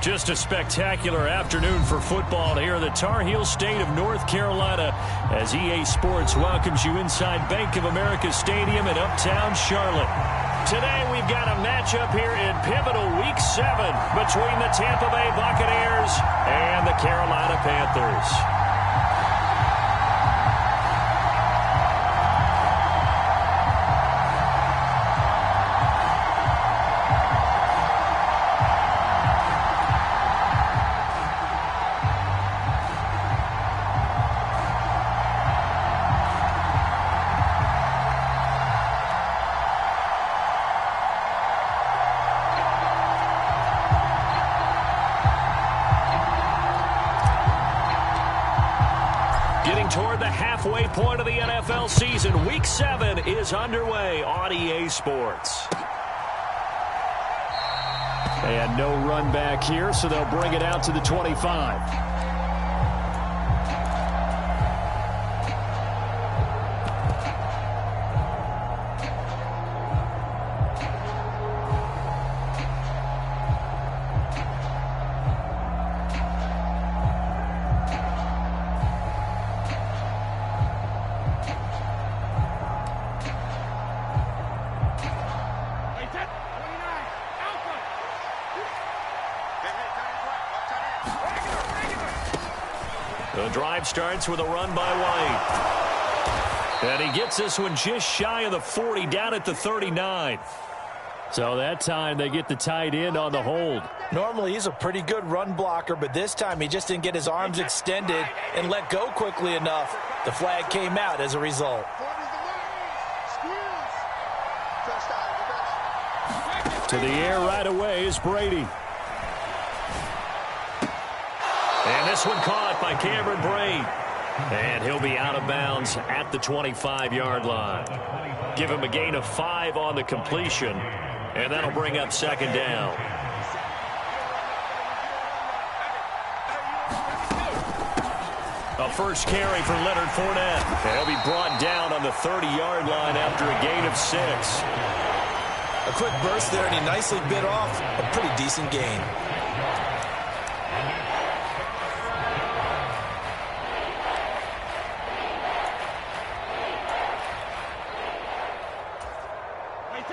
Just a spectacular afternoon for football here in the Tar Heel state of North Carolina as EA Sports welcomes you inside Bank of America Stadium in uptown Charlotte. Today we've got a matchup here in pivotal Week 7 between the Tampa Bay Buccaneers and the Carolina Panthers. Toward the halfway point of the NFL season, Week 7 is underway on EA Sports. And no run back here, so they'll bring it out to the 25. The drive starts with a run by White. And he gets this one just shy of the 40, down at the 39. So that time they get the tight end on the hold. Normally he's a pretty good run blocker, but this time he just didn't get his arms extended and let go quickly enough. The flag came out as a result. To the air right away is Brady. And this one caught by Cameron Brate. And he'll be out of bounds at the 25-yard line. Give him a gain of 5 on the completion, and that'll bring up second down. A first carry for Leonard Fournette. And he'll be brought down on the 30-yard line after a gain of 6. A quick burst there, and he nicely bit off a pretty decent gain.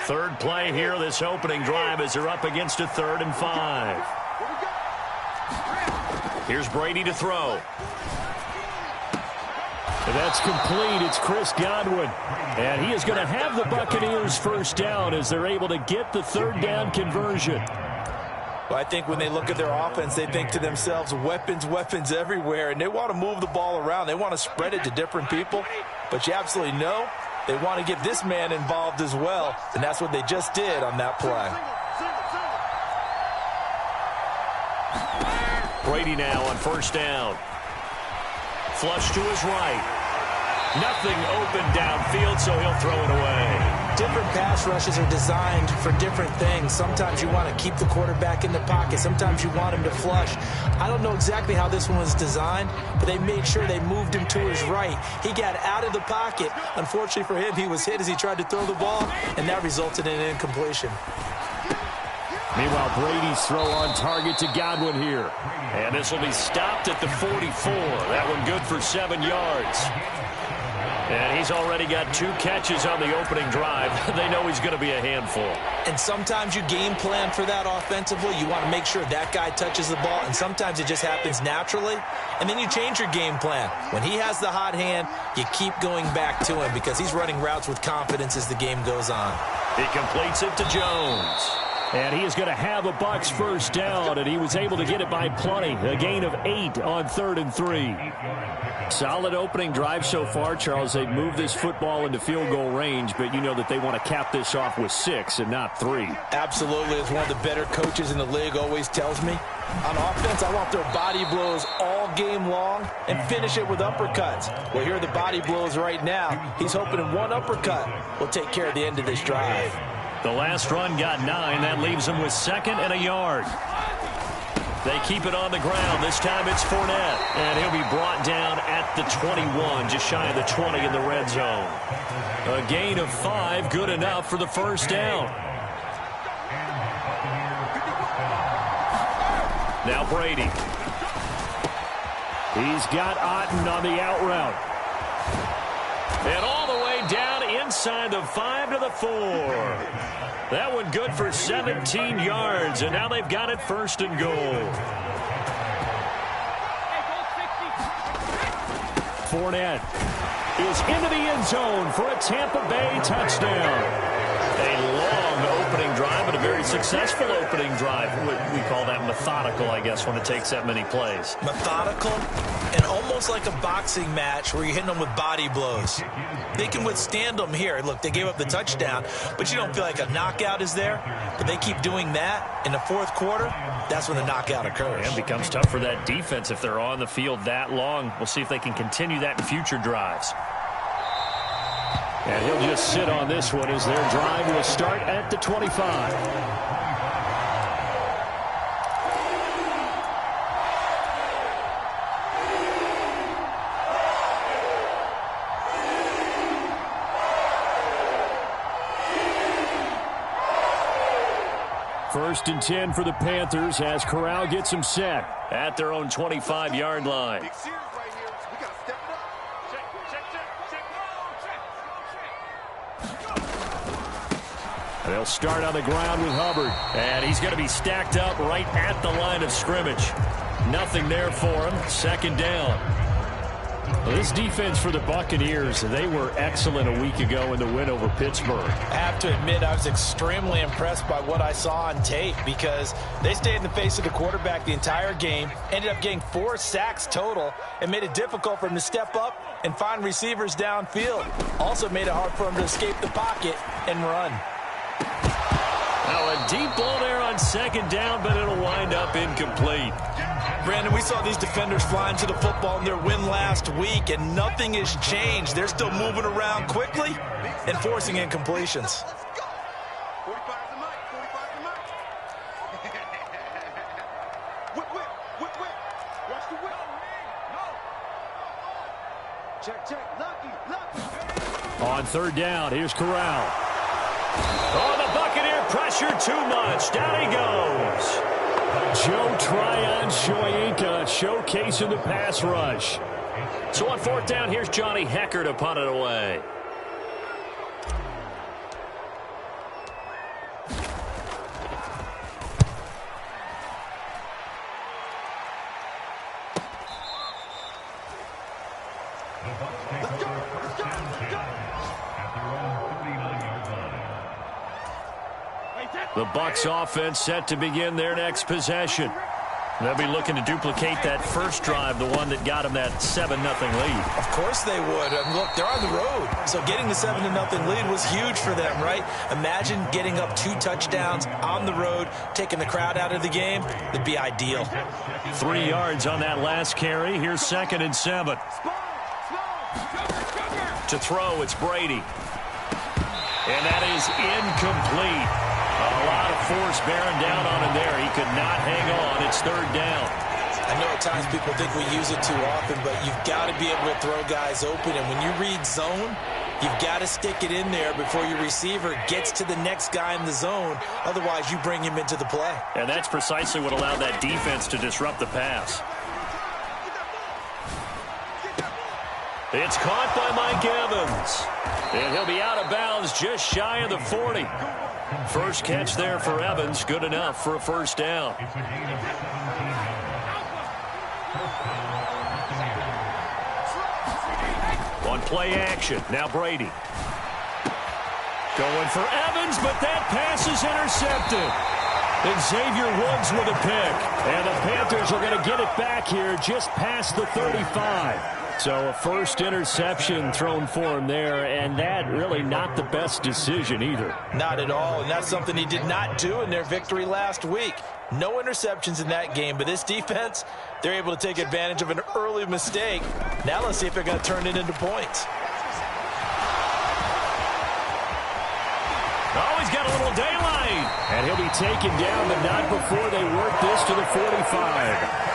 Third play here, this opening drive, as they're up against a 3rd and 5. Here's Brady to throw. And that's complete. It's Chris Godwin. And he is going to have the Buccaneers first down as they're able to get the 3rd down conversion. Well, I think when they look at their offense, they think to themselves, weapons, weapons everywhere. And they want to move the ball around. They want to spread it to different people. But you absolutely know they want to get this man involved as well, and that's what they just did on that play. Brady now on first down. Flush to his right. Nothing open downfield, so he'll throw it away. Different pass rushes are designed for different things. Sometimes you want to keep the quarterback in the pocket. Sometimes you want him to flush. I don't know exactly how this one was designed, but they made sure they moved him to his right. He got out of the pocket. Unfortunately for him, he was hit as he tried to throw the ball, and that resulted in an incompletion. Meanwhile, Brady's throw on target to Godwin here. And this will be stopped at the 44. That one good for 7 yards. And he's already got 2 catches on the opening drive. They know he's going to be a handful. And sometimes you game plan for that offensively. You want to make sure that guy touches the ball, and sometimes it just happens naturally. And then you change your game plan. When he has the hot hand, you keep going back to him because he's running routes with confidence as the game goes on. He completes it to Jones. And he is going to have a Bucs first down, and he was able to get it by plenty. A gain of 8 on 3rd and 3. Solid opening drive so far, Charles. They've moved this football into field goal range, but you know that they want to cap this off with 6 and not 3. Absolutely. As one of the better coaches in the league always tells me, on offense, I want their body blows all game long and finish it with uppercuts. Well, here are the body blows right now. He's hoping in one uppercut will take care of the end of this drive. The last run got 9. That leaves him with 2nd and a yard. They keep it on the ground. This time it's Fournette. And he'll be brought down at the 21, just shy of the 20 in the red zone. A gain of 5, good enough for the first down. Now Brady. He's got Otten on the out route. And all the way down inside the 5 to the 4. That one good for 17 yards, and now they've got it first and goal. Fournette is into the end zone for a Tampa Bay touchdown. A long opening drive, but a very successful opening drive. We call that methodical, I guess, when it takes that many plays. Methodical and almost like a boxing match where you're hitting them with body blows. They can withstand them here. Look, they gave up the touchdown, but you don't feel like a knockout is there. But they keep doing that in the fourth quarter. That's when the knockout occurs. And it becomes tough for that defense if they're on the field that long. We'll see if they can continue that in future drives. And he'll just sit on this one as their drive will start at the 25. First and 10 for the Panthers as Corral gets him set at their own 25-yard line. They'll start on the ground with Hubbard. And he's going to be stacked up right at the line of scrimmage. Nothing there for him. Second down. Well, this defense for the Buccaneers, they were excellent a week ago in the win over Pittsburgh. I have to admit, I was extremely impressed by what I saw on tape because they stayed in the face of the quarterback the entire game, ended up getting 4 sacks total, and made it difficult for him to step up and find receivers downfield. Also made it hard for him to escape the pocket and run. Now a deep ball there on second down, but it'll wind up incomplete. Brandon, we saw these defenders flying to the football in their win last week, and nothing has changed. They're still moving around quickly and forcing incompletions. On third down, here's Corral. Oh, the Buccaneer pressure too much. Down he goes. Joe Tryon Shoyinka showcasing the pass rush. So on fourth down, here's Johnny Hecker to punt it away. The Bucs offense set to begin their next possession. They'll be looking to duplicate that first drive, the one that got them that 7-0 lead. Of course they would. Look, they're on the road, so getting the 7-0 lead was huge for them, right? Imagine getting up 2 touchdowns on the road, taking the crowd out of the game. That'd be ideal. 3 yards on that last carry. Here's 2nd and 7. To throw, it's Brady. And that is incomplete. A lot of force bearing down on him there. He could not hang on. It's third down. I know at times people think we use it too often, but you've got to be able to throw guys open. And when you read zone, you've got to stick it in there before your receiver gets to the next guy in the zone. Otherwise, you bring him into the play. And that's precisely what allowed that defense to disrupt the pass. It's caught by Mike Evans. And he'll be out of bounds just shy of the 40. First catch there for Evans. Good enough for a first down. On play action. Now Brady. Going for Evans, but that pass is intercepted. And Xavier Woods with a pick. And the Panthers are going to get it back here just past the 35. So a first interception thrown for him there, and that really not the best decision either. Not at all, and that's something he did not do in their victory last week. No interceptions in that game, but this defense, they're able to take advantage of an early mistake. Now let's see if they're going to turn it into points. Oh, he's got a little daylight. And he'll be taken down, but not before they work this to the 45.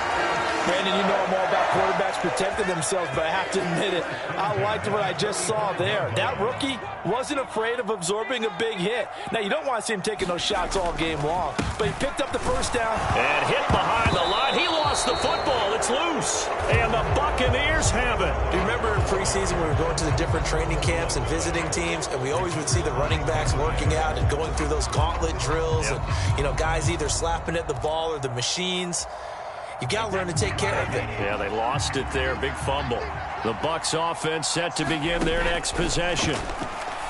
Brandon, you know I'm all about quarterbacks protecting themselves, but I have to admit it, I liked what I just saw there. That rookie wasn't afraid of absorbing a big hit. Now, you don't want to see him taking those shots all game long, but he picked up the first down. And hit behind the line. He lost the football. It's loose. And the Buccaneers have it. Do you remember in preseason we were going to the different training camps and visiting teams, and we always would see the running backs working out and going through those gauntlet drills, and, you know, guys either slapping at the ball or the machines. You got to learn to take care of it. Yeah, they lost it there. Big fumble. The Bucs offense set to begin their next possession.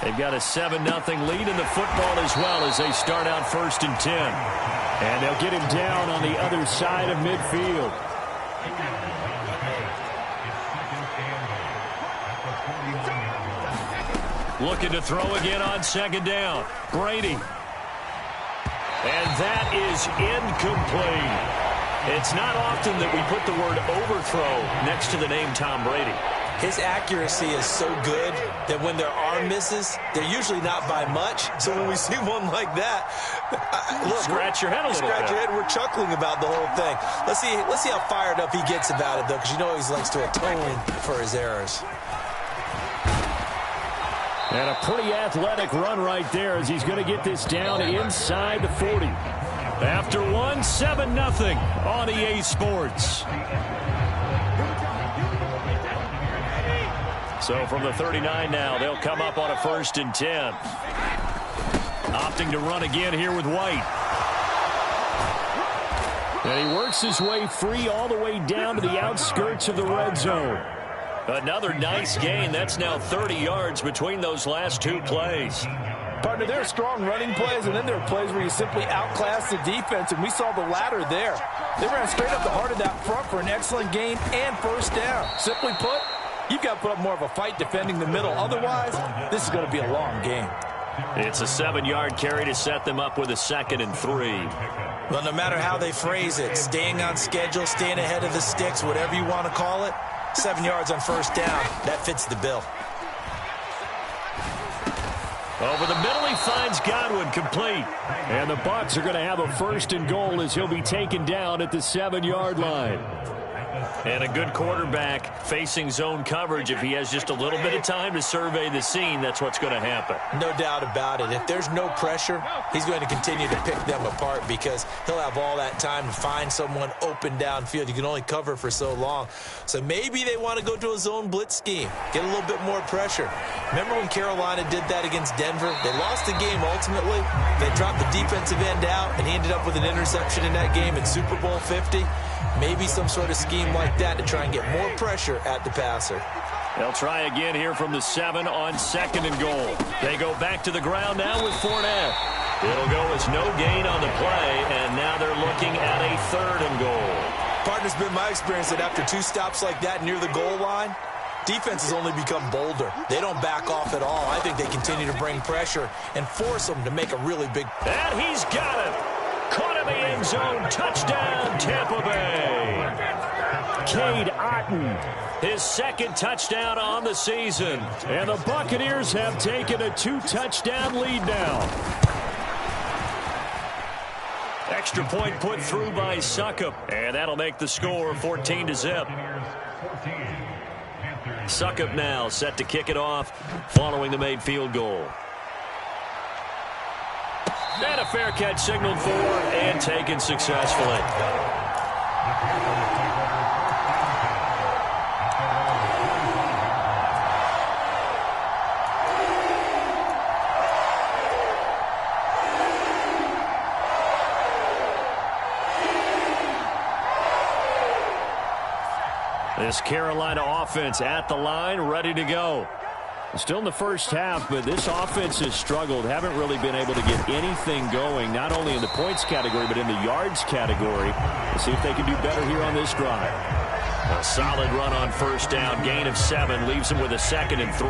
They've got a 7-0 lead in the football as well as they start out 1st and 10. And they'll get him down on the other side of midfield. Looking to throw again on 2nd down. Brady. And that is incomplete. It's not often that we put the word overthrow next to the name Tom Brady. His accuracy is so good that when there are misses, they're usually not by much. So when we see one like that, look, scratch your head a little bit. Scratch your head. We're chuckling about the whole thing. Let's see how fired up he gets about it, though, because you know he likes to atone for his errors. And a pretty athletic run right there as he's going to get this down inside the 40. After 7-0 on EA Sports. So from the 39 now, they'll come up on a 1st and 10. Opting to run again here with White. And he works his way free all the way down to the outskirts of the red zone. Another nice gain. That's now 30 yards between those last 2 plays. Partner, there are strong running plays, and then there are plays where you simply outclass the defense, and we saw the latter there. They ran straight up the heart of that front for an excellent gain and 1st down. Simply put, you've got to put up more of a fight defending the middle. Otherwise, this is going to be a long game. It's a 7-yard carry to set them up with a 2nd and 3. Well, no matter how they phrase it, staying on schedule, staying ahead of the sticks, whatever you want to call it, 7 yards on 1st down, that fits the bill. Over the middle, he finds Godwin, complete. And the Bucs are going to have a 1st and goal as he'll be taken down at the 7-yard line. And a good quarterback facing zone coverage. If he has just a little bit of time to survey the scene, that's what's going to happen. No doubt about it. If there's no pressure, he's going to continue to pick them apart because he'll have all that time to find someone open downfield. You can only cover for so long. So maybe they want to go to a zone blitz scheme, get a little bit more pressure. Remember when Carolina did that against Denver? They lost the game ultimately. They dropped the defensive end out, and he ended up with an interception in that game in Super Bowl 50. Maybe some sort of scheme like that to try and get more pressure at the passer. They'll try again here from the 7 on 2nd and goal. They go back to the ground now with Fournette. It'll go as no gain on the play, and now they're looking at a 3rd and goal. Partner's been my experience that after 2 stops like that near the goal line, defenses only become bolder. They don't back off at all. I think they continue to bring pressure and force them to make a really big... And he's got it. Caught in the end zone. Touchdown, Tampa Bay. Cade Otton, his 2nd touchdown on the season. And the Buccaneers have taken a 2-touchdown lead now. Extra point put through by Succop. And that'll make the score 14-0. Succop now set to kick it off following the made field goal. And a fair catch signaled for and taken successfully. This Carolina offense at the line, ready to go. Still in the first half, but this offense has struggled. Haven't really been able to get anything going, not only in the points category, but in the yards category. Let's see if they can do better here on this drive. A solid run on 1st down. Gain of 7 leaves them with a 2nd and 3.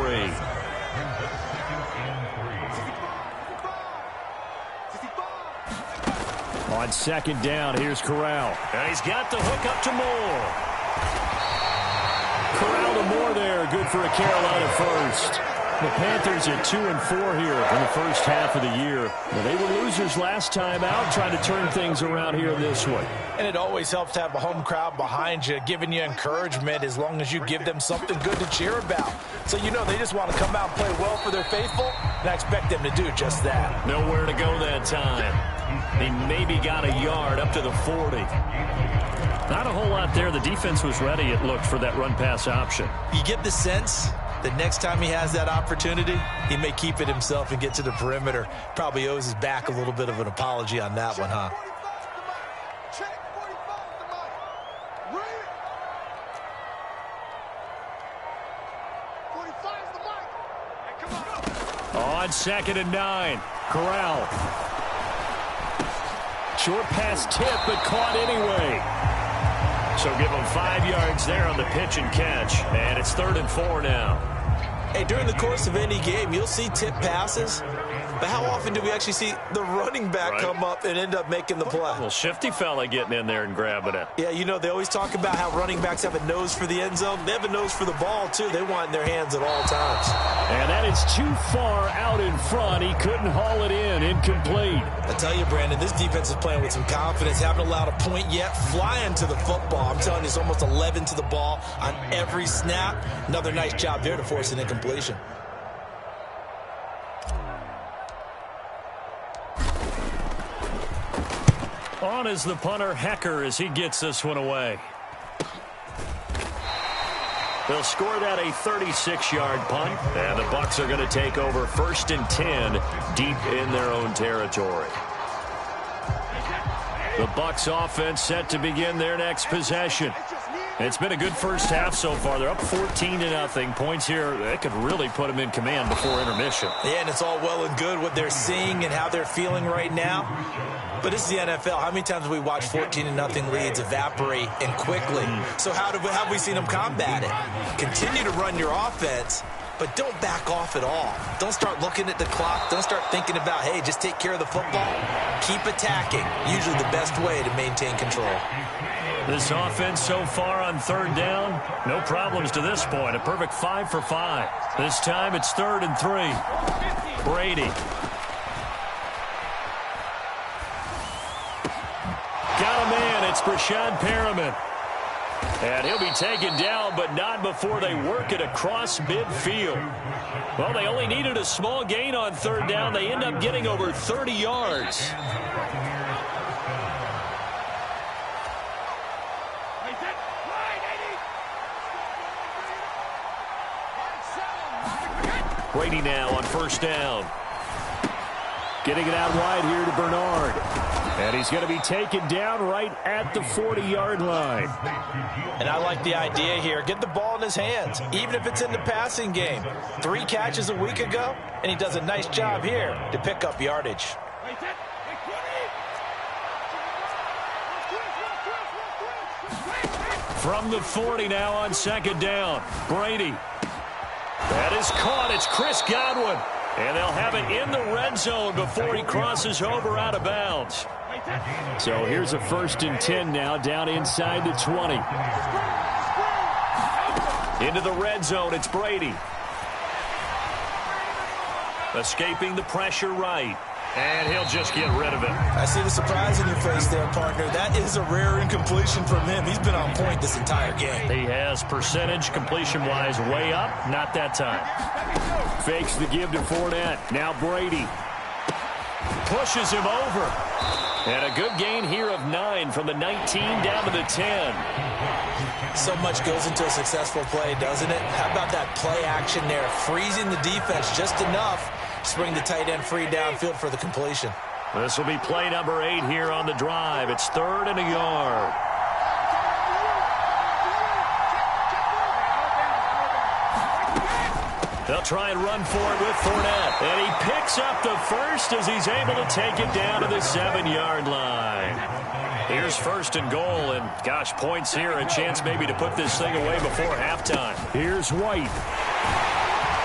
On 2nd down, here's Corral. And he's got the hook up to Moore. Corral to Moore there, good for a Carolina 1st. The Panthers at 2-4 here in the first half of the year. Now, they were losers last time out, trying to turn things around here this one. And it always helps to have a home crowd behind you, giving you encouragement as long as you give them something good to cheer about. So you know they just want to come out and play well for their faithful, and I expect them to do just that. Nowhere to go that time. He maybe got a yard up to the 40. Not a whole lot there. The defense was ready, it looked, for that run-pass option. You get the sense that next time he has that opportunity, he may keep it himself and get to the perimeter. Probably owes his back a little bit of an apology on that one, huh? On 2nd and 9, Corral. Short pass tip, but caught anyway. So give him 5 yards there on the pitch and catch. And it's 3rd and 4 now. Hey, during the course of any game, you'll see tip passes. But how often do we actually see the running back come up and end up making the play? Well, shifty fella getting in there and grabbing it. Yeah, you know, they always talk about how running backs have a nose for the end zone. They have a nose for the ball, too. They want it in their hands at all times. And that is too far out in front. He couldn't haul it in. Incomplete. I tell you, Brandon, this defense is playing with some confidence. Haven't allowed a point yet. Flying to the football. I'm telling you, it's almost 11 to the ball on every snap. Another nice job there to force an incompletion. On is the punter, Hecker, as he gets this one away. They'll score that a 36-yard punt, and the Bucs are going to take over 1st and 10 deep in their own territory. The Bucs offense set to begin their next possession. It's been a good first half so far. They're up 14-0. Points here, they could really put them in command before intermission. Yeah, and it's all well and good what they're seeing and how they're feeling right now. But this is the NFL. How many times have we watched 14-0 leads evaporate and quickly? So how have we seen them combat it? Continue to run your offense, but don't back off at all. Don't start looking at the clock. Don't start thinking about, hey, just take care of the football. Keep attacking. Usually the best way to maintain control. This offense so far on 3rd down, no problems to this point. A perfect 5 for 5. This time it's 3rd and 3. Brady. Got a man. It's Brashad Perriman. And he'll be taken down, but not before they work it across midfield. Well, they only needed a small gain on 3rd down. They end up getting over 30 yards. Brady now on 1st down. Getting it out wide here to Bernard. And he's going to be taken down right at the 40-yard line. And I like the idea here. Get the ball in his hands, even if it's in the passing game. 3 catches a week ago, and he does a nice job here to pick up yardage. From the 40 now on 2nd down. Brady. That is caught. It's Chris Godwin. And they'll have it in the red zone before he crosses over out of bounds. So here's a 1st and 10 now down inside the 20. Into the red zone, it's Brady. Escaping the pressure right. And he'll just get rid of it. I see the surprise in your face there, partner. That is a rare incompletion from him. He's been on point this entire game. He has percentage completion-wise way up. Not that time. Fakes the give to Fournette. Now Brady. Pushes him over. And a good gain here of 9 from the 19 down to the 10. So much goes into a successful play, doesn't it? How about that play action there? Freezing the defense just enough to bring the tight end free downfield for the completion. This will be play number 8 here on the drive. It's 3rd and a yard. They'll try and run for it with Fournette. And he picks up the first as he's able to take it down to the 7-yard line. Here's 1st and goal, and gosh, points here, a chance maybe to put this thing away before halftime. Here's White.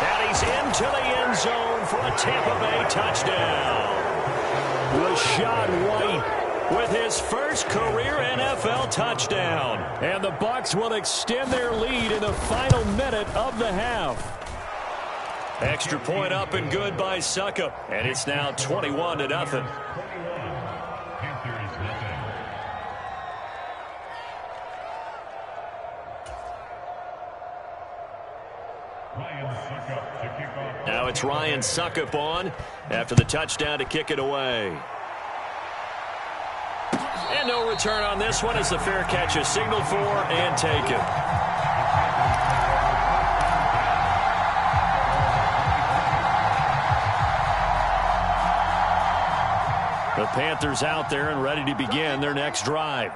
And he's into the end zone for a Tampa Bay touchdown. Rachaad White with his first career NFL touchdown. And the Bucs will extend their lead in the final minute of the half. Extra point up and good by Suckup. And it's now 21-0. Now it's Ryan Suckup on after the touchdown to kick it away. And no return on this one as the fair catch is signaled for and taken. The Panthers out there and ready to begin their next drive.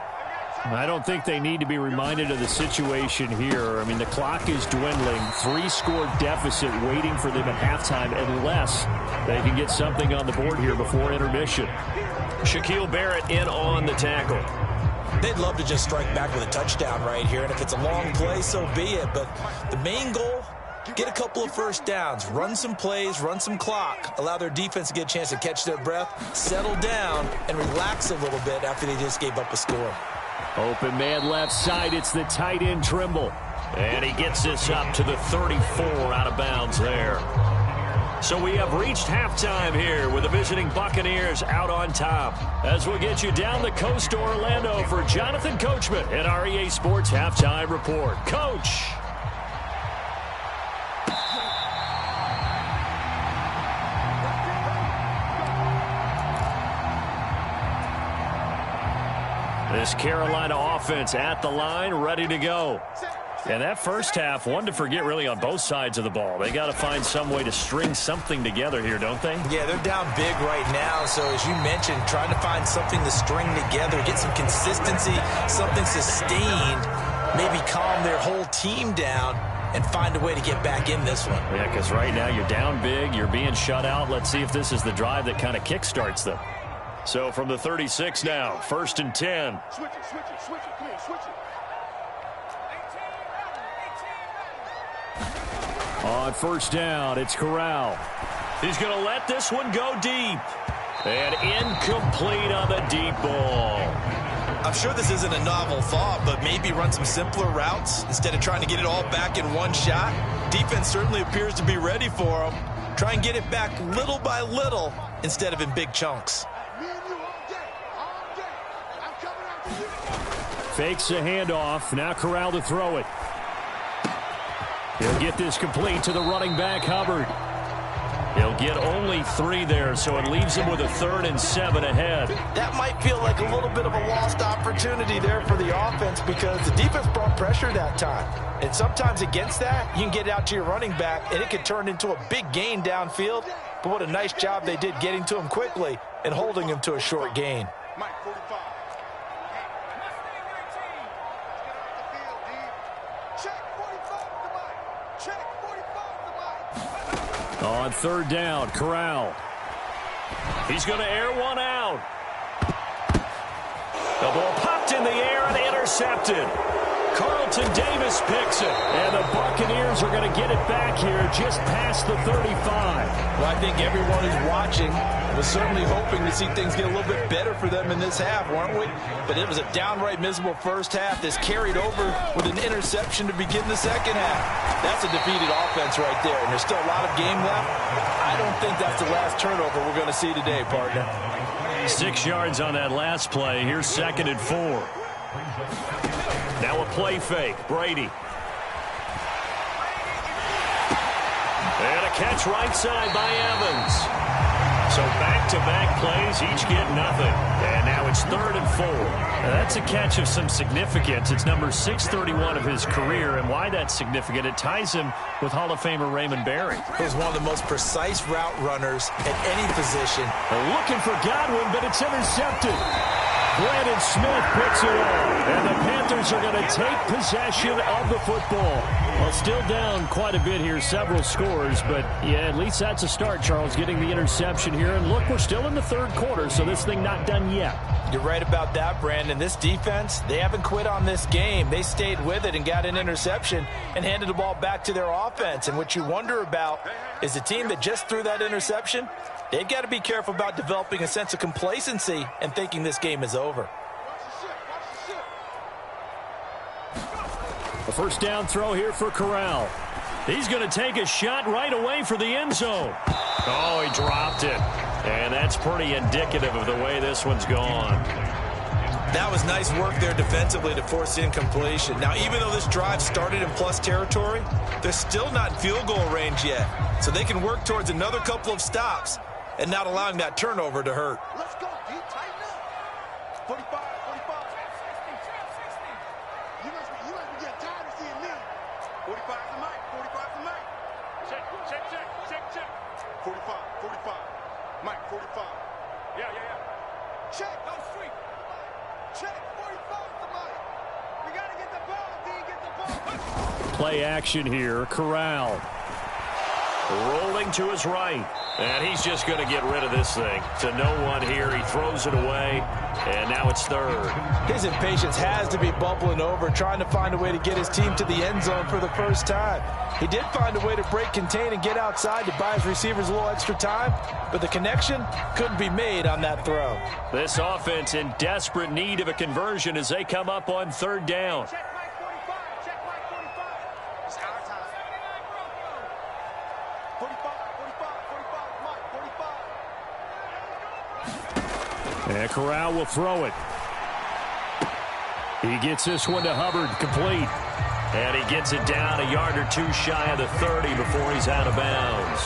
I don't think they need to be reminded of the situation here. I mean, the clock is dwindling. 3-score deficit waiting for them at halftime unless they can get something on the board here before intermission. Shaquille Barrett in on the tackle. They'd love to just strike back with a touchdown right here, and if it's a long play, so be it. But the main goal, get a couple of first downs, run some plays, run some clock, allow their defense to get a chance to catch their breath, settle down, and relax a little bit after they just gave up a score. Open man left side. It's the tight end Trimble. And he gets this up to the 34 out of bounds there. So we have reached halftime here with the visiting Buccaneers out on top. As we'll get you down the coast to Orlando for Jonathan Coachman at our EA Sports Halftime Report. Coach. This Carolina offense at the line, ready to go. And that first half, one to forget really on both sides of the ball. They got to find some way to string something together here, don't they? Yeah, they're down big right now. So as you mentioned, trying to find something to string together, get some consistency, something sustained, maybe calm their whole team down and find a way to get back in this one. Yeah, because right now you're down big, you're being shut out. Let's see if this is the drive that kind of kickstarts them. So from the 36 now, 1st and 10. Switch it, come on, switch it. On first down, it's Corral. He's going to let this one go deep. And incomplete on the deep ball. I'm sure this isn't a novel thought, but maybe run some simpler routes instead of trying to get it all back in one shot. Defense certainly appears to be ready for them. Try and get it back little by little instead of in big chunks. Fakes a handoff. Now Corral to throw it. He'll get this complete to the running back, Hubbard. He'll get only 3 there, so it leaves him with a 3rd and 7 ahead. That might feel like a little bit of a lost opportunity there for the offense because the defense brought pressure that time. And sometimes against that, you can get it out to your running back, and it could turn into a big gain downfield. But what a nice job they did getting to him quickly and holding him to a short gain. Mike, 45. On 3rd down, Corral. He's going to air one out. The ball popped in the air and intercepted. Carlton Davis picks it. And the Buccaneers are going to get it back here just past the 35. Well, I think everyone who's watching was certainly hoping to see things get a little bit better for them in this half, weren't we? But it was a downright miserable first half. This carried over with an interception to begin the second half. That's a defeated offense right there, and there's still a lot of game left. I don't think that's the last turnover we're going to see today, partner. 6 yards on that last play. Here's 2nd and 4. Now a play fake. Brady. And a catch right side by Evans. So back-to-back plays, each get nothing. And now it's 3rd and 4. Now that's a catch of some significance. It's number 631 of his career, and why that's significant, it ties him with Hall of Famer Raymond Berry. He was one of the most precise route runners at any position. They're looking for Godwin, but it's intercepted. Brandon Smith picks it up, and the Panthers are going to take possession of the football. Well, still down quite a bit here, several scores, but yeah, at least that's a start, Charles, getting the interception here. And look, we're still in the 3rd quarter, so this thing not done yet. You're right about that, Brandon. This defense, they haven't quit on this game. They stayed with it and got an interception and handed the ball back to their offense. And what you wonder about is the team that just threw that interception, they've got to be careful about developing a sense of complacency and thinking this game is over. A first down throw here for Corral. He's going to take a shot right away for the end zone. Oh, he dropped it. And that's pretty indicative of the way this one's gone. That was nice work there defensively to force incompletion. Now, even though this drive started in plus territory, they're still not in field goal range yet. So they can work towards another couple of stops and not allowing that turnover to hurt. Let's go, D. Tighten up. 45, 45. 16. You must be getting tired of seeing me. 45 to Mike. 45 to Mike. Check. 45, 45. Mike, 45. Yeah. Check. Go street. Check. 45 to Mike. We got to get the ball, D. Get the ball. Play action here. Corral. Rolling to his right. And he's just going to get rid of this thing. To no one here. He throws it away. And now it's third. His impatience has to be bubbling over, trying to find a way to get his team to the end zone for the first time. He did find a way to break contain and get outside to buy his receivers a little extra time, but the connection couldn't be made on that throw. This offense in desperate need of a conversion as they come up on third down. Check Mike 45. Check Mike 45. It's our time. 45, Mike, 45. And Corral will throw it. He gets this one to Hubbard, complete. And he gets it down a yard or two shy of the 30 before he's out of bounds.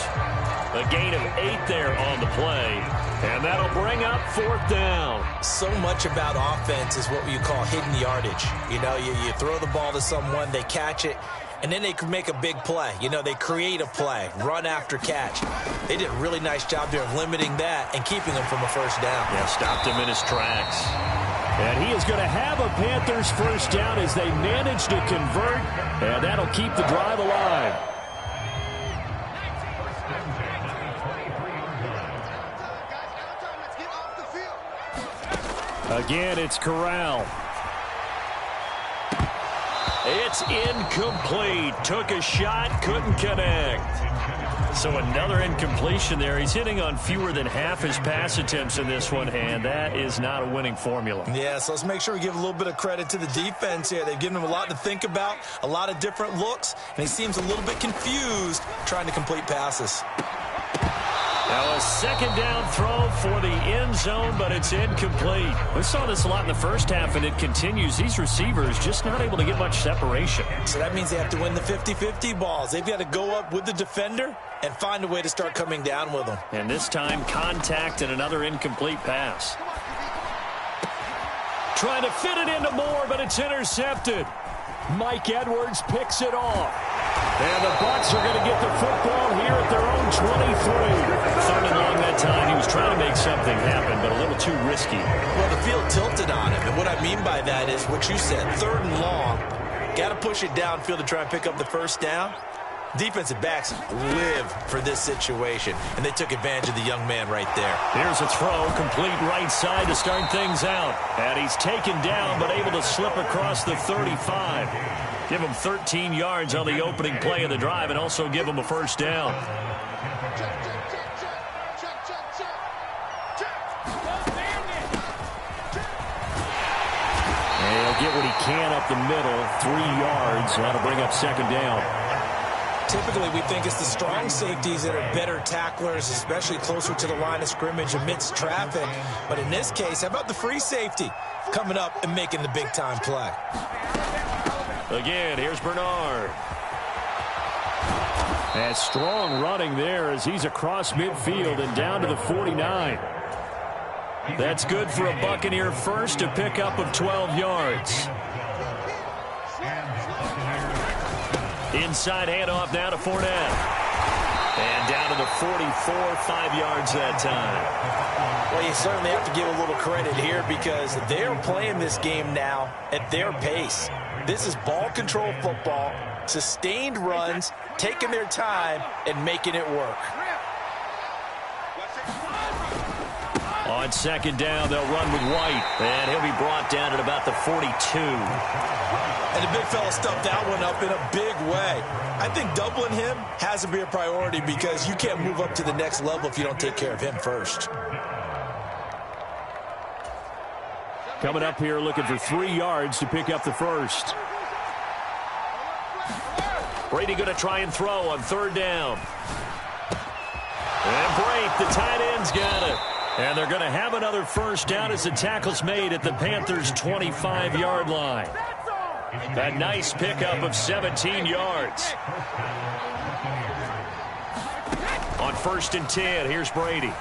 A gain of 8 there on the play. And that'll bring up fourth down. So much about offense is what you call hidden yardage. You know, you throw the ball to someone, they catch it, and then they can make a big play. You know, they create a play, run after catch. They did a really nice job there of limiting that and keeping him from a first down. Yeah, stopped him in his tracks. And he is going to have a Panthers first down as they manage to convert, and that'll keep the drive alive. Again, it's Corral. It's incomplete. Took a shot, couldn't connect. So another incompletion there. He's hitting on fewer than half his pass attempts in this one, and that is not a winning formula. Yeah, so let's make sure we give a little bit of credit to the defense here. They've given him a lot to think about, a lot of different looks, and he seems a little bit confused trying to complete passes. Now a second down throw for the end zone, but it's incomplete. We saw this a lot in the first half, and it continues. These receivers just not able to get much separation. So that means they have to win the 50-50 balls. They've got to go up with the defender and find a way to start coming down with them. And this time, contact and another incomplete pass. Trying to fit it into Moore, but it's intercepted. Mike Edwards picks it off. And the Bucs are going to get the football here at their own 23. Third and long that time. He was trying to make something happen, but a little too risky. Well, the field tilted on him, and what I mean by that is what you said, third and long. Got to push it downfield to try and pick up the first down. Defensive backs live for this situation, and they took advantage of the young man right there. Here's a throw, complete right side to start things out. And he's taken down, but able to slip across the 35. Give him 13 yards on the opening play of the drive, and also give him a first down. And he'll get what he can up the middle, 3 yards. That'll bring up second down. Typically, we think it's the strong safeties that are better tacklers, especially closer to the line of scrimmage amidst traffic. But in this case, how about the free safety coming up and making the big-time play? Again, here's Bernard. And strong running there as he's across midfield and down to the 49. That's good for a Buccaneer first, to pick up of 12 yards. Inside handoff now to Fournette. And down to the 44, 5 yards that time. Well, you certainly have to give a little credit here because they're playing this game now at their pace. This is ball control football, sustained runs, taking their time and making it work. On second down, they'll run with White. And he'll be brought down at about the 42. And the big fella stuffed that one up in a big way. I think doubling him has to be a priority because you can't move up to the next level if you don't take care of him first. Coming up here looking for 3 yards to pick up the first. Brady going to try and throw on third down. And break, the tight end's got it. And they're going to have another first down as the tackle's made at the Panthers' 25-yard line. A nice pickup of 17 yards. On 1st and 10, here's Brady.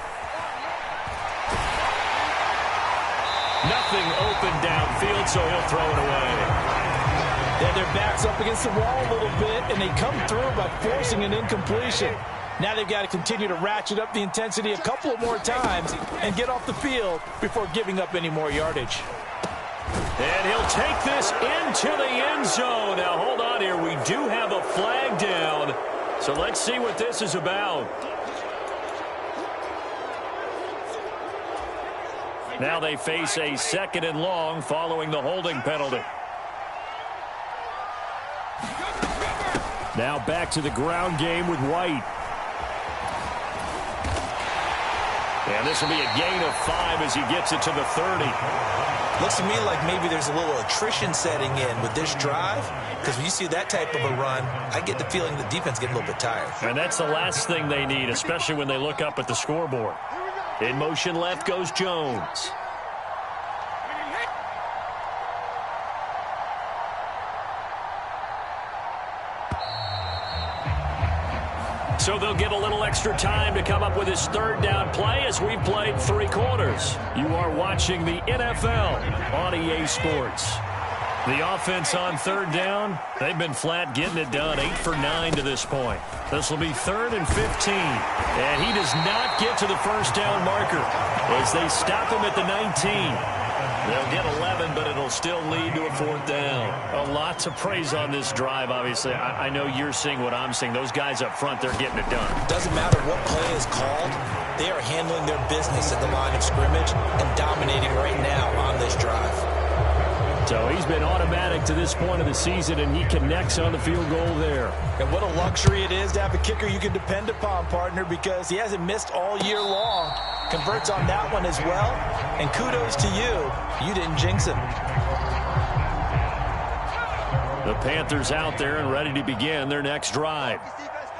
Nothing open downfield, so he'll throw it away. Yeah, their back's up against the wall a little bit, and they come through by forcing an incompletion. Now they've got to continue to ratchet up the intensity a couple of more times and get off the field before giving up any more yardage. And he'll take this into the end zone. Now, hold on here. We do have a flag down, so let's see what this is about. Now they face a 2nd and long following the holding penalty. Now back to the ground game with White. And this will be a gain of 5 as he gets it to the 30. Looks to me like maybe there's a little attrition setting in with this drive, because when you see that type of a run, I get the feeling the defense getting a little bit tired. And that's the last thing they need, especially when they look up at the scoreboard. In motion left goes Jones. So they'll get a little extra time to come up with his 3rd down play as we've played 3 quarters. You are watching the NFL on EA Sports. The offense on 3rd down, they've been flat getting it done, 8 for 9 to this point. This will be 3rd and 15. And he does not get to the first down marker as they stop him at the 19. They'll get 11, but it'll still lead to a 4th down. A lot to praise on this drive, obviously. I know you're seeing what I'm seeing. Those guys up front, they're getting it done. Doesn't matter what play is called. They are handling their business at the line of scrimmage and dominating right now on this drive. So he's been automatic to this point of the season, and he connects on the field goal there. And what a luxury it is to have a kicker you can depend upon, partner, because he hasn't missed all year long. Converts on that one as well. And kudos to you. You didn't jinx him. The Panthers out there and ready to begin their next drive.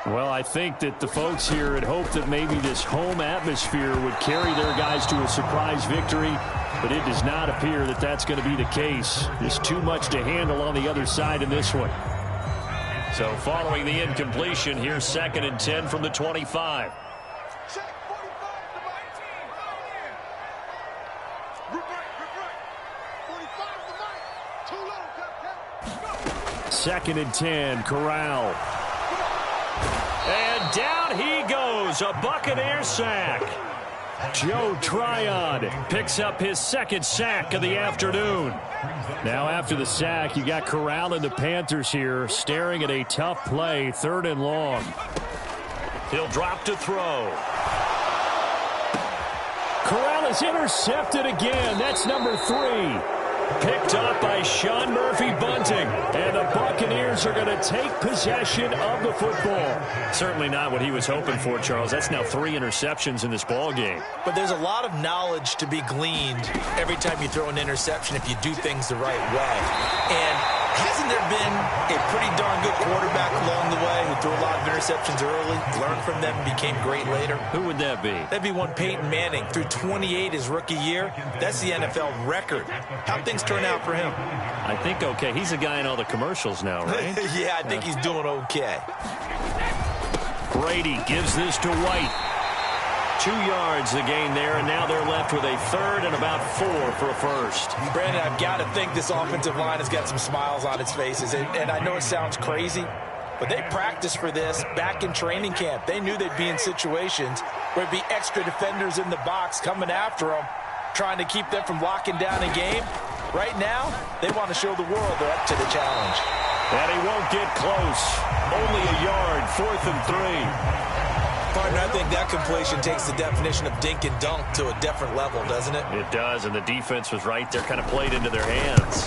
Well, I think that the folks here had hoped that maybe this home atmosphere would carry their guys to a surprise victory, but it does not appear that that's going to be the case. There's too much to handle on the other side in this one. So following the incompletion, here's 2nd and 10 from the 25. Second and 10, Corral. And down he goes, a Buccaneer sack. Joe Tryon picks up his 2nd sack of the afternoon. Now after the sack, you got Corral and the Panthers here staring at a tough play, 3rd and long. He'll drop to throw. Corral is intercepted again. That's number 3. Picked up by Sean Murphy-Bunting. And the Buccaneers are going to take possession of the football. Certainly not what he was hoping for, Charles. That's now 3 interceptions in this ball game. But there's a lot of knowledge to be gleaned every time you throw an interception if you do things the right way. And hasn't there been a pretty darn good quarterback along the way who threw a lot of interceptions early, learned from them, and became great later? Who would that be? That'd be one Peyton Manning. Threw 28 his rookie year. That's the NFL record. How'd things turn out for him? I think okay. He's a guy in all the commercials now, right? Yeah, I think he's doing okay. Brady gives this to White. 2 yards the gain there, and now they're left with a 3rd and about 4 for a first. Brandon, I've got to think this offensive line has got some smiles on its faces. And I know it sounds crazy, but they practiced for this back in training camp. They knew they'd be in situations where there'd be extra defenders in the box coming after them, trying to keep them from locking down a game. Right now, they want to show the world they're up to the challenge. And he won't get close. Only a yard, 4th and 3. Partner, I think that completion takes the definition of dink and dunk to a different level, doesn't it? It does, and the defense was right there, kind of played into their hands.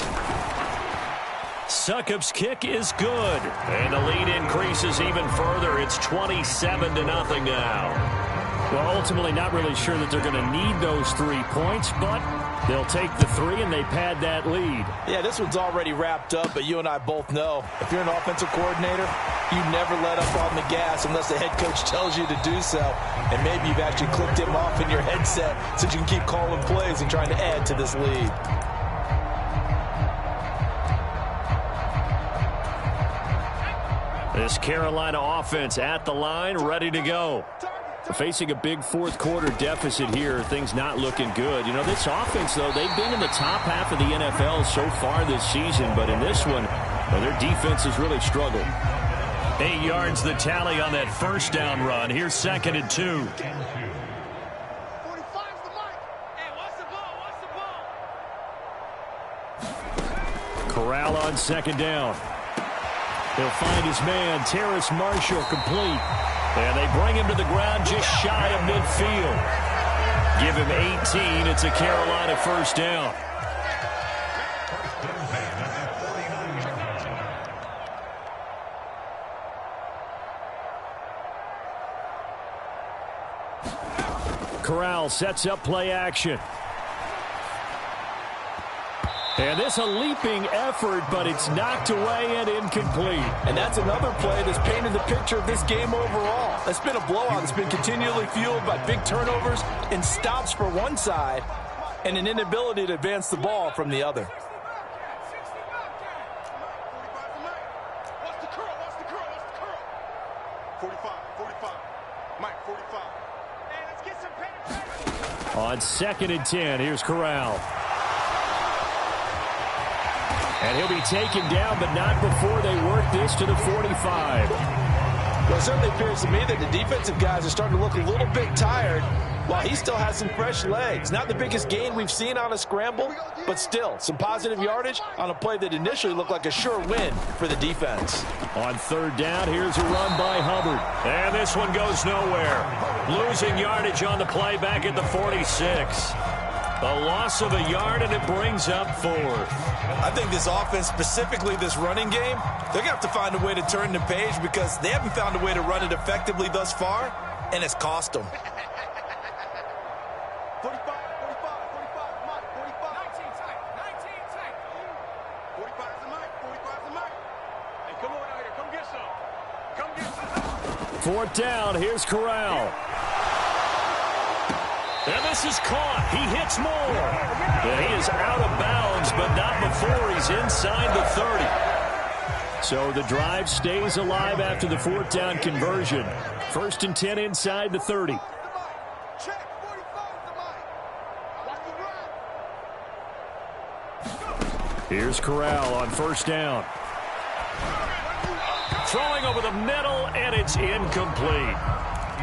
Succop's kick is good, and the lead increases even further. It's 27-0 now. Well, ultimately, not really sure that they're going to need those 3 points, but they'll take the 3, and they pad that lead. Yeah, this one's already wrapped up, but you and I both know if you're an offensive coordinator, You never let up on the gas unless the head coach tells you to do so. And maybe you've actually clicked him off in your headset so you can keep calling plays and trying to add to this lead. This Carolina offense at the line, ready to go. Facing a big fourth quarter deficit here, things not looking good. You know, this offense, though, they've been in the top half of the NFL so far this season, but in this one, well, their defense has really struggled. 8 yards the tally on that first down run. Here's 2nd and 2. 45's the mic. Hey, what's the ball? Corral on 2nd down. He'll find his man, Terrace Marshall, complete. And they bring him to the ground just shy of midfield. Give him 18. It's a Carolina first down. Corral sets up play action. And this a leaping effort, but it's knocked away and incomplete. And that's another play that's painted the picture of this game overall. It's been a blowout. It's been continually fueled by big turnovers and stops for one side and an inability to advance the ball from the other. What's the curl? 45. Mike, 45. Hey, let's get some penetration. On 2nd and 10, here's Corral. And he'll be taken down, but not before they work this to the 45. Well, it certainly appears to me that the defensive guys are starting to look a little bit tired while he still has some fresh legs. Not the biggest gain we've seen on a scramble, but still some positive yardage on a play that initially looked like a sure win for the defense. On 3rd down, here's a run by Hubbard. And this one goes nowhere. Losing yardage on the play back at the 46. A loss of a yard, and it brings up 4th. I think this offense, specifically this running game, they're going to have to find a way to turn the page because they haven't found a way to run it effectively thus far, and it's cost them. 45, Mike, 45. 19 tight. 45's the mic. Hey, come on out here. Come get some. 4th down, here's Corral. And this is caught. He hits more. And he is out of bounds, but not before he's inside the 30. So the drive stays alive after the 4th down conversion. 1st and 10 inside the 30. Check. 45's the mic. Watch the run. Here's Corral on 1st down. Throwing over the middle, and it's incomplete.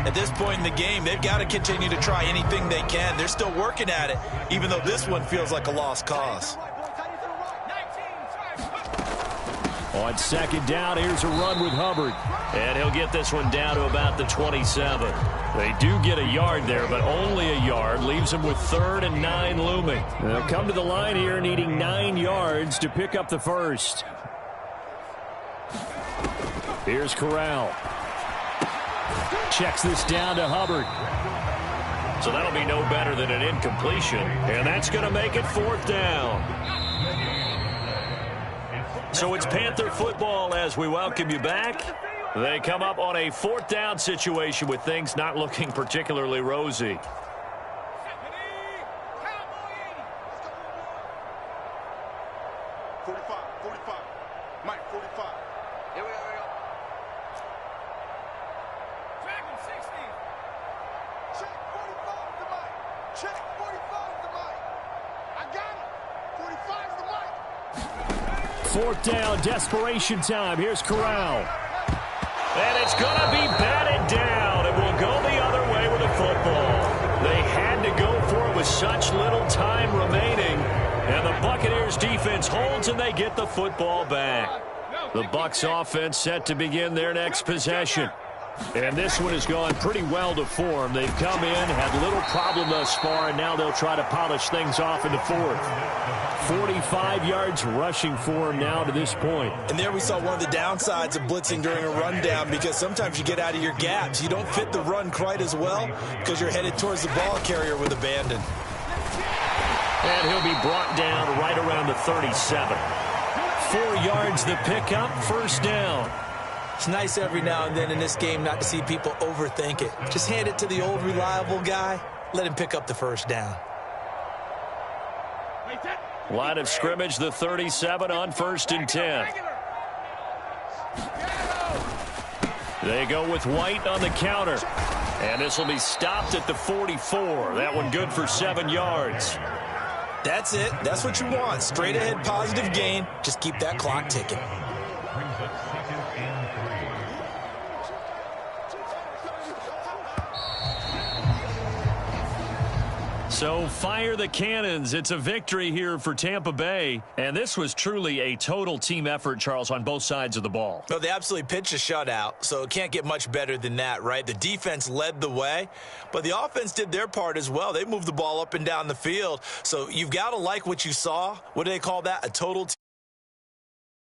At this point in the game, they've got to continue to try anything they can. They're still working at it, even though this one feels like a lost cause. On 2nd down, here's a run with Hubbard. And he'll get this one down to about the 27. They do get a yard there, but only a yard. Leaves them with 3rd and 9 looming. They'll come to the line here needing 9 yards to pick up the first. Here's Corral. Checks this down to Hubbard. So that'll be no better than an incompletion. And that's going to make it 4th down. So it's Panther football as we welcome you back. They come up on a 4th down situation with things not looking particularly rosy. 45. Mike, 45. Here we go. Drag him 60. Check 45's the mic. Check 45's the mic. I got it. 45's the mic. 4th down, desperation time. Here's Corral. And it's going to be batted down. It will go the other way with the football. They had to go for it with such little time remaining. And the Buccaneers defense holds, and they get the football back. The Bucs offense set to begin their next possession. And this one has gone pretty well to form. They've come in, had little problem thus far, and now they'll try to polish things off in the 4th. 45 yards rushing for him now to this point. And there we saw one of the downsides of blitzing during a rundown, because sometimes you get out of your gaps. You don't fit the run quite as well because you're headed towards the ball carrier with abandon. And he'll be brought down right around the 37. 4 yards the pickup, 1st down. It's nice every now and then in this game not to see people overthink it. Just hand it to the old reliable guy. Let him pick up the first down. Line of scrimmage, the 37 on 1st and 10. They go with White on the counter. And this will be stopped at the 44. That one good for 7 yards. That's it. That's what you want. Straight ahead positive gain. Just keep that clock ticking. So fire the cannons. It's a victory here for Tampa Bay. And this was truly a total team effort, Charles, on both sides of the ball. Well, they absolutely pitched a shutout, so it can't get much better than that, right? The defense led the way, but the offense did their part as well. They moved the ball up and down the field. So you've got to like what you saw. What do they call that? A total team.